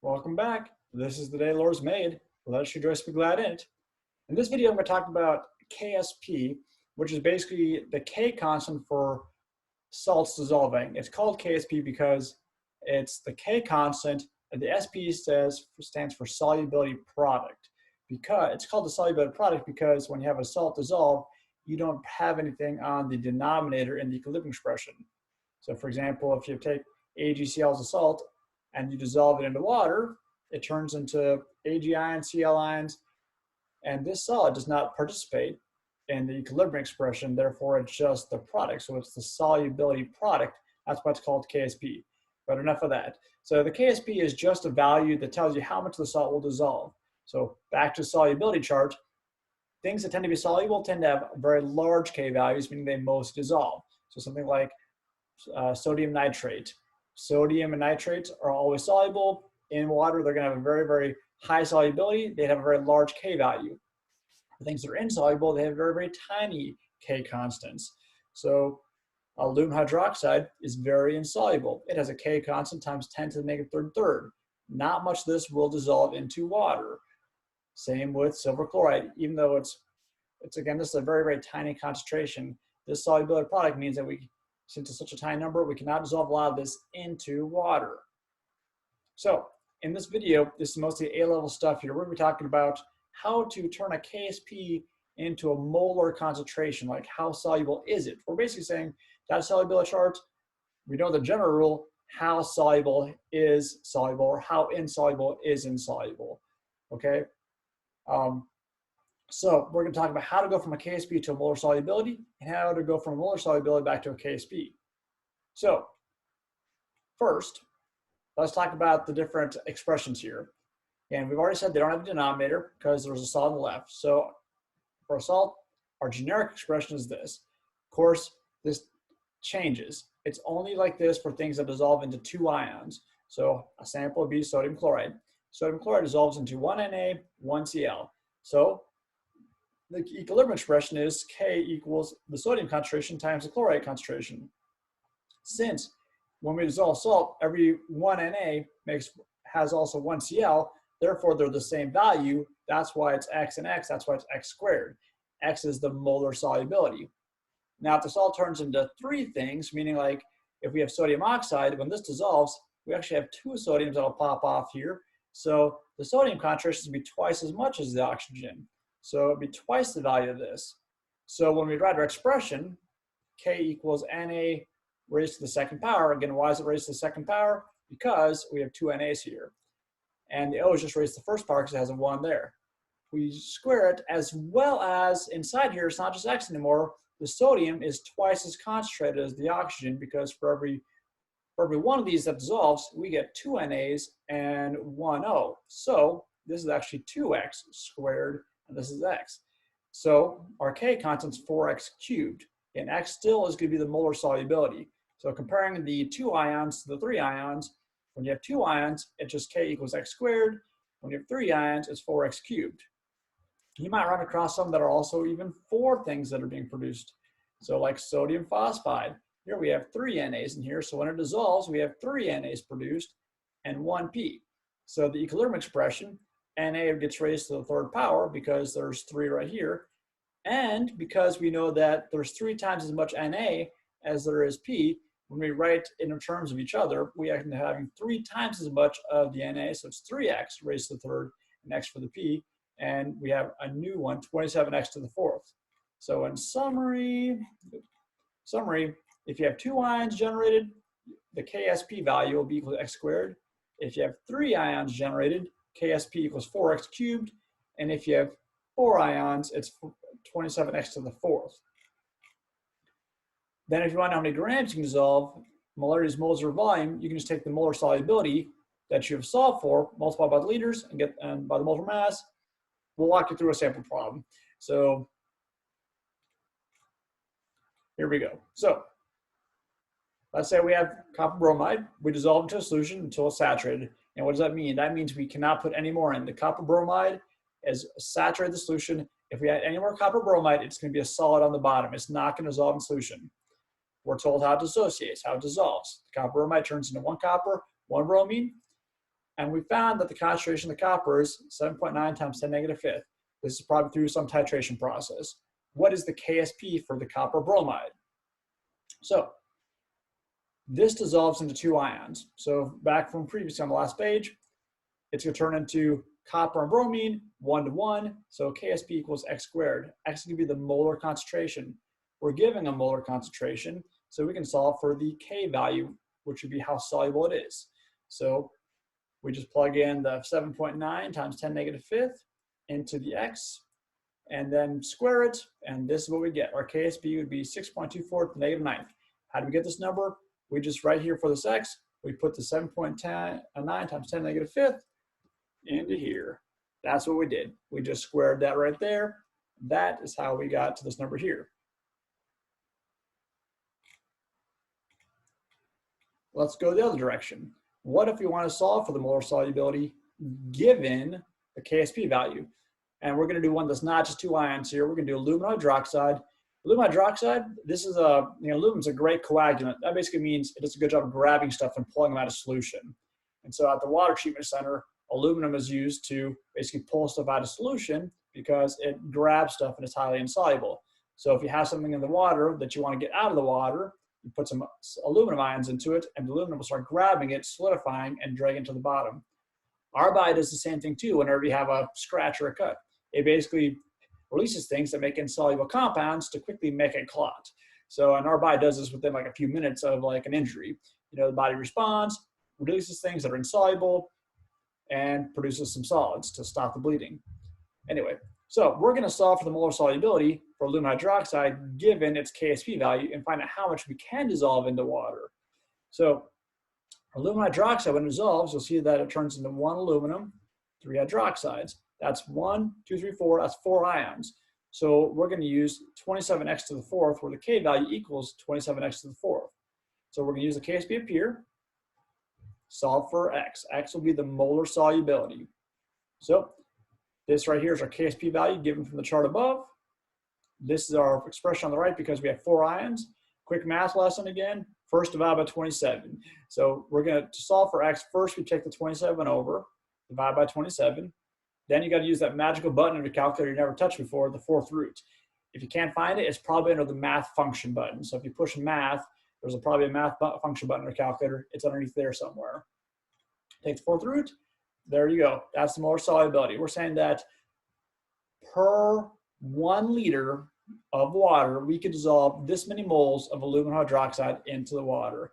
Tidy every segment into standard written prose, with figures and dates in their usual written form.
Welcome back. This is the day the Lord's made. Let us rejoice and be glad in it. In this video, I'm going to talk about Ksp, which is basically the K constant for salts dissolving. It's called Ksp because it's the K constant, and the Sp stands for solubility product. Because it's called the solubility product because when you have a salt dissolve, you don't have anything on the denominator in the equilibrium expression. So, for example, if you take AgCl as a salt and you dissolve it into water, it turns into Ag ions, Cl ions, and this solid does not participate in the equilibrium expression, therefore it's just the product. So it's the solubility product. That's why it's called Ksp. But enough of that. So the Ksp is just a value that tells you how much the salt will dissolve. So back to the solubility chart, things that tend to be soluble tend to have very large K values, meaning they most dissolve. So something like sodium nitrate. Sodium and nitrates are always soluble. In water, they're going to have a very, very high solubility. They have a very large K value. For things that are insoluble, they have very, very tiny K constants. So aluminum hydroxide is very insoluble. It has a K constant times 10 to the negative third. Not much of this will dissolve into water. Same with silver chloride. Even though it's again, this is a very, very tiny concentration, this solubility product means that since it's such a tiny number, we cannot dissolve a lot of this into water. So in this video, this is mostly A-level stuff here. We're going to be talking about how to turn a Ksp into a molar concentration, like how soluble is it? We're basically saying that solubility chart, we know the general rule, how soluble is soluble or how insoluble is insoluble, okay? So we're going to talk about how to go from a Ksp to a molar solubility and how to go from a molar solubility back to a Ksp. So first, let's talk about the different expressions here. And we've already said they don't have a denominator because there's a solid on the left. So for a salt, our generic expression is this. Of course, this changes. It's only like this for things that dissolve into two ions. So a sample would be sodium chloride. Sodium chloride dissolves into one Na, one Cl. So the equilibrium expression is K equals the sodium concentration times the chloride concentration. Since when we dissolve salt, every one Na has also one Cl, therefore they're the same value. That's why it's X and X, that's why it's X squared. X is the molar solubility. Now if the salt turns into three things, meaning like if we have sodium oxide, when this dissolves, we actually have two sodiums that'll pop off here. So the sodium concentration will be twice as much as the oxygen. So it'd be twice the value of this. So when we write our expression, K equals Na raised to the second power. Again, why is it raised to the second power? Because we have two Nas here. And the O is just raised to the first power because it has a 1 there. We square it, as well as inside here, it's not just X anymore. The sodium is twice as concentrated as the oxygen because for every one of these that dissolves, we get two Nas and one O. So this is actually 2X squared, and this is X. So our K constant's 4X cubed, and X still is going to be the molar solubility. So comparing the two ions to the three ions, when you have two ions, it's just K equals X squared. When you have three ions, it's 4X cubed. You might run across some that are also even four things that are being produced. So like sodium phosphide. Here we have three Nas in here, so when it dissolves, we have three Nas produced and one P. So the equilibrium expression, Na gets raised to the third power because there's three right here, and because we know that there's 3 times as much Na as there is P, when we write in terms of each other, we end up having 3 times as much of the Na, so it's 3X raised to the third and X for the P, and we have a new one, 27X to the fourth. So in summary, if you have two ions generated, the Ksp value will be equal to X squared. If you have 3 ions generated, Ksp equals 4X cubed. And if you have 4 ions, it's 27X to the fourth. Then if you want to know how many grams you can dissolve, molarity is moles over volume, you can just take the molar solubility that you have solved for, multiply by the liters, and get by the molar mass. We'll walk you through a sample problem. So here we go. So let's say we have copper bromide. We dissolve into a solution until it's saturated. And what does that mean? That means we cannot put any more in. The copper bromide has saturated the solution. If we add any more copper bromide, it's going to be a solid on the bottom. It's not going to dissolve in solution. We're told how it dissociates, how it dissolves. The copper bromide turns into one copper, one bromine. And we found that the concentration of the copper is 7.9 times 10 negative fifth. This is probably through some titration process. What is the Ksp for the copper bromide? So this dissolves into two ions. So back from previously on the last page, it's going to turn into copper and bromine, 1 to 1. So Ksp equals x squared. X is going to be the molar concentration. We're giving a molar concentration, so we can solve for the K value, which would be how soluble it is. So we just plug in the 7.9 times 10 negative fifth into the x, and then square it, and this is what we get. Our Ksp would be 6.24 to the negative ninth. How do we get this number? We just, right here for this x, we put the 7.9 times 10 negative fifth into here. That's what we did. We just squared that right there. That is how we got to this number here. Let's go the other direction. What if we want to solve for the molar solubility given the Ksp value? And we're going to do one that's not just two ions here. We're going to do aluminum hydroxide. Aluminum hydroxide, this is aluminum's a great coagulant. That basically means it does a good job of grabbing stuff and pulling them out of solution. And so at the water treatment center, aluminum is used to basically pull stuff out of solution because it grabs stuff and it's highly insoluble. So if you have something in the water that you want to get out of the water, you put some aluminum ions into it, and the aluminum will start grabbing it, solidifying, and dragging it to the bottom. Our body does the same thing too whenever you have a scratch or a cut. It basically releases things that make insoluble compounds to quickly make a clot. So, and our body does this within like a few minutes of like an injury. The body responds, releases things that are insoluble, and produces some solids to stop the bleeding. Anyway, so we're going to solve for the molar solubility for aluminum hydroxide given its Ksp value and find out how much we can dissolve into water. So aluminum hydroxide, when it dissolves, you'll see that it turns into 1 aluminum, 3 hydroxides. That's 1, 2, 3, 4, that's 4 ions. So we're going to use 27x to the fourth, where the K value equals 27x to the fourth. So we're going to use the Ksp up here, solve for x. X will be the molar solubility. So this right here is our Ksp value given from the chart above. This is our expression on the right because we have 4 ions. Quick math lesson again, first divide by 27. So we're going to solve for x. First we take the 27 over, divide by 27. Then you got to use that magical button in your calculator you never touched before, the fourth root. If you can't find it, it's probably under the math function button. So if you push math, there's probably a math function button in your calculator. It's underneath there somewhere. Take the fourth root. There you go. That's the molar solubility. We're saying that per 1 liter of water, we could dissolve this many moles of aluminum hydroxide into the water.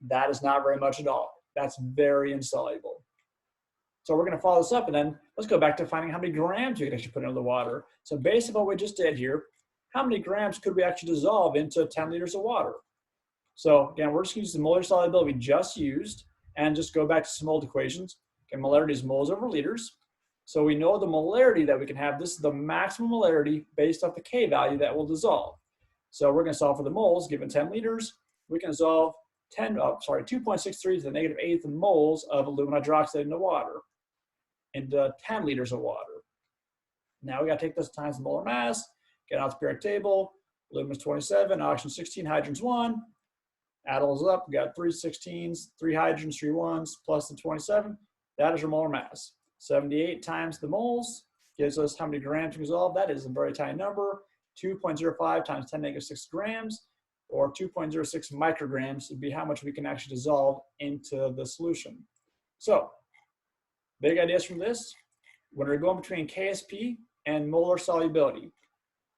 That is not very much at all. That's very insoluble. So we're going to follow this up, and then let's go back to finding how many grams we can actually put into the water. So based on what we just did here, how many grams could we actually dissolve into 10 liters of water? So again, we're just going to use the molar solubility we just used and just go back to some old equations. Okay, molarity is moles over liters. So we know the molarity that we can have. This is the maximum molarity based off the K value that will dissolve. So we're going to solve for the moles. Given 10 liters, we can dissolve 2.63 to the negative eighth moles of aluminum hydroxide into water, into 10 liters of water. Now we got to take this times the molar mass, get out the periodic table. Aluminum is 27, oxygen 16, hydrogen's 1. Add all those up, we got 3 16s, 3 hydrogens, 3 1s, plus the 27. That is your molar mass. 78 times the moles gives us how many grams to dissolve. That is a very tiny number. 2.05 times 10 negative 6 grams, or 2.06 micrograms would be how much we can actually dissolve into the solution. So, big ideas from this. When we're going between Ksp and molar solubility,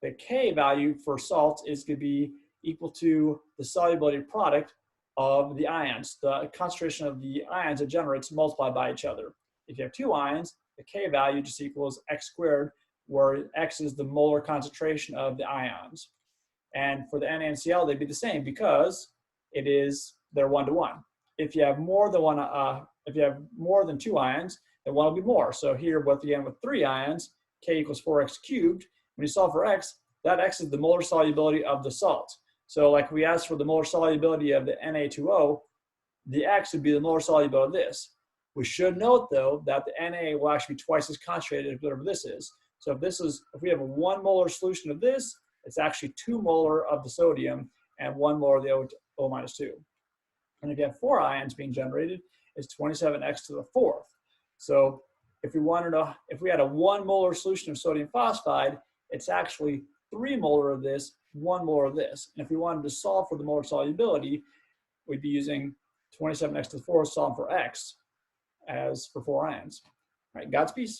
the K value for salts is going to be equal to the solubility product of the ions. The concentration of the ions it generates multiplied by each other. If you have 2 ions, the K value just equals x squared, where x is the molar concentration of the ions. And for the NaCl, they'd be the same because they're 1 to 1. If you have more than 2 ions, then 1 will be more. So here, with 3 ions, K equals 4x cubed. When you solve for x, that x is the molar solubility of the salt. So like we asked for the molar solubility of the Na2O, the x would be the molar solubility of this. We should note though that the Na will actually be twice as concentrated as whatever this is. So if we have a 1 molar solution of this, it's actually 2 molar of the sodium and 1 molar of the O minus 2. And if you have 4 ions being generated, it's 27x to the fourth. So if we had a 1 molar solution of sodium phosphide, it's actually 3 molar of this, 1 molar of this. And if we wanted to solve for the molar solubility, we'd be using 27x to the 4th, solve for x as for 4 ions. All right, Godspeed.